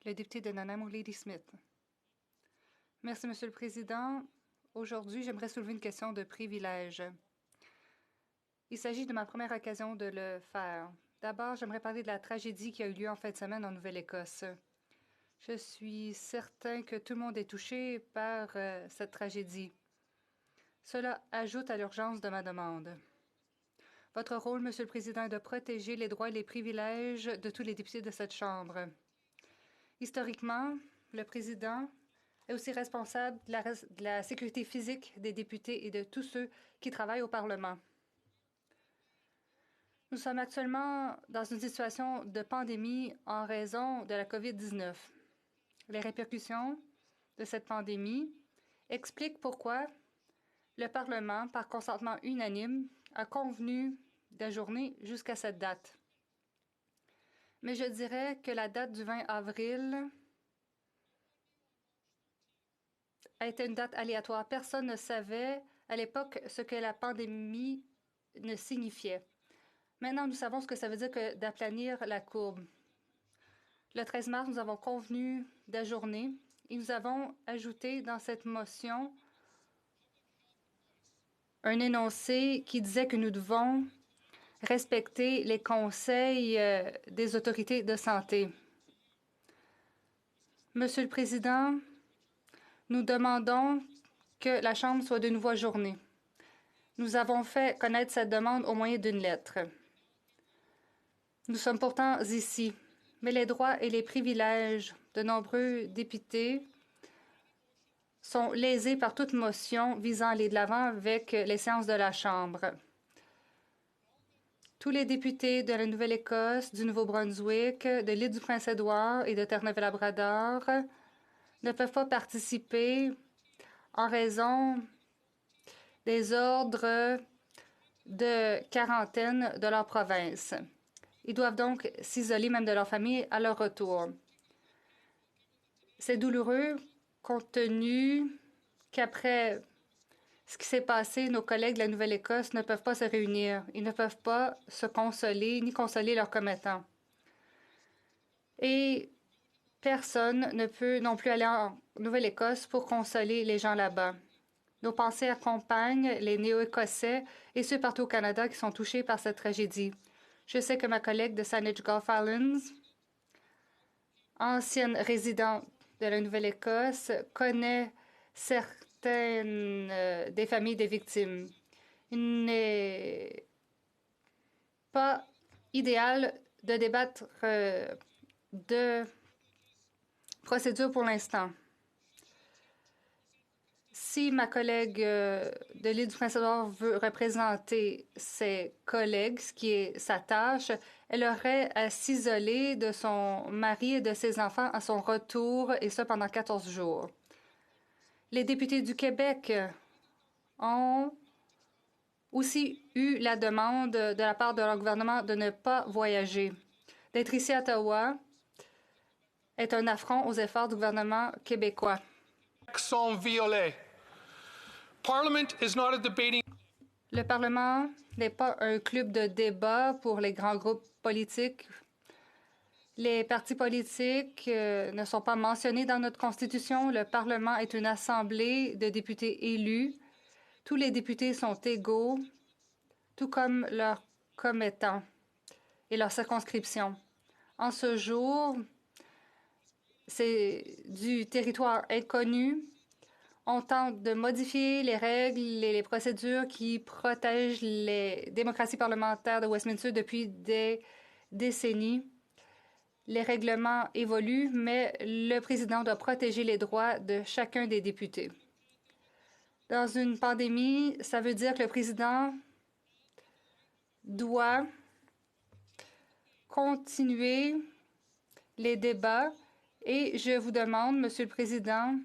Le député de Nanaimo, Lady Smith. Merci, Monsieur le Président. Aujourd'hui, j'aimerais soulever une question de privilège. Il s'agit de ma première occasion de le faire. D'abord, j'aimerais parler de la tragédie qui a eu lieu en fin de semaine en Nouvelle-Écosse. Je suis certain que tout le monde est touché par cette tragédie. Cela ajoute à l'urgence de ma demande. Votre rôle, Monsieur le Président, est de protéger les droits et les privilèges de tous les députés de cette Chambre. Historiquement, le Président est aussi responsable de la sécurité physique des députés et de tous ceux qui travaillent au Parlement. Nous sommes actuellement dans une situation de pandémie en raison de la COVID-19. Les répercussions de cette pandémie expliquent pourquoi le Parlement, par consentement unanime, a convenu d'ajourner jusqu'à cette date. Mais je dirais que la date du 20 avril a été une date aléatoire. Personne ne savait à l'époque ce que la pandémie ne signifiait. Maintenant, nous savons ce que ça veut dire que d'aplanir la courbe. Le 13 mars, nous avons convenu d'ajourner et nous avons ajouté dans cette motion un énoncé qui disait que nous devons respecter les conseils des autorités de santé. Monsieur le Président, nous demandons que la Chambre soit de nouveau ajournée. Nous avons fait connaître cette demande au moyen d'une lettre. Nous sommes pourtant ici, mais les droits et les privilèges de nombreux députés sont lésés par toute motion visant à aller de l'avant avec les séances de la Chambre. Tous les députés de la Nouvelle-Écosse, du Nouveau-Brunswick, de l'île du Prince-Édouard et de Terre-Neuve-Labrador ne peuvent pas participer en raison des ordres de quarantaine de leur province. Ils doivent donc s'isoler même de leur famille à leur retour. C'est douloureux compte tenu qu'après ce qui s'est passé, nos collègues de la Nouvelle-Écosse ne peuvent pas se réunir. Ils ne peuvent pas se consoler ni consoler leurs commettants. Et personne ne peut non plus aller en Nouvelle-Écosse pour consoler les gens là-bas. Nos pensées accompagnent les Néo-Écossais et ceux partout au Canada qui sont touchés par cette tragédie. Je sais que ma collègue de Saanich Gulf Islands, ancienne résidente de la Nouvelle-Écosse, connaît certaines des familles des victimes. Il n'est pas idéal de débattre de procédure pour l'instant. Si ma collègue de l'île du Prince-Édouard veut représenter ses collègues, ce qui est sa tâche, elle aurait à s'isoler de son mari et de ses enfants à son retour, et ce pendant 14 jours. Les députés du Québec ont aussi eu la demande de la part de leur gouvernement de ne pas voyager. D'être ici à Ottawa est un affront aux efforts du gouvernement québécois. Sont violés. Le Parlement n'est pas un club de débat pour les grands groupes politiques. Les partis politiques ne sont pas mentionnés dans notre Constitution. Le Parlement est une assemblée de députés élus. Tous les députés sont égaux, tout comme leurs commettants et leur circonscription. En ce jour, c'est du territoire inconnu. On tente de modifier les règles et les procédures qui protègent les démocraties parlementaires de Westminster depuis des décennies. Les règlements évoluent, mais le président doit protéger les droits de chacun des députés. Dans une pandémie, ça veut dire que le président doit continuer les débats et je vous demande, Monsieur le Président,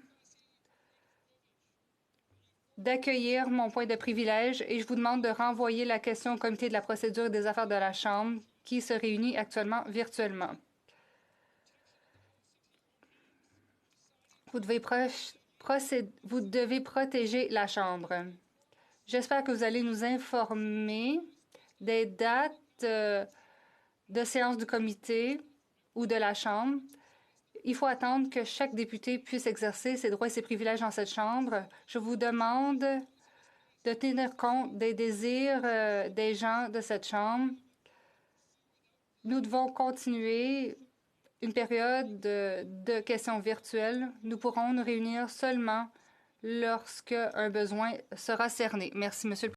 d'accueillir mon point de privilège et je vous demande de renvoyer la question au comité de la procédure et des affaires de la Chambre qui se réunit actuellement virtuellement. Vous devez protéger la Chambre. J'espère que vous allez nous informer des dates de séance du comité ou de la Chambre. Il faut attendre que chaque député puisse exercer ses droits et ses privilèges dans cette Chambre. Je vous demande de tenir compte des désirs des gens de cette Chambre. Nous devons continuer une période de questions virtuelles. Nous pourrons nous réunir seulement lorsque un besoin sera cerné. Merci, Monsieur le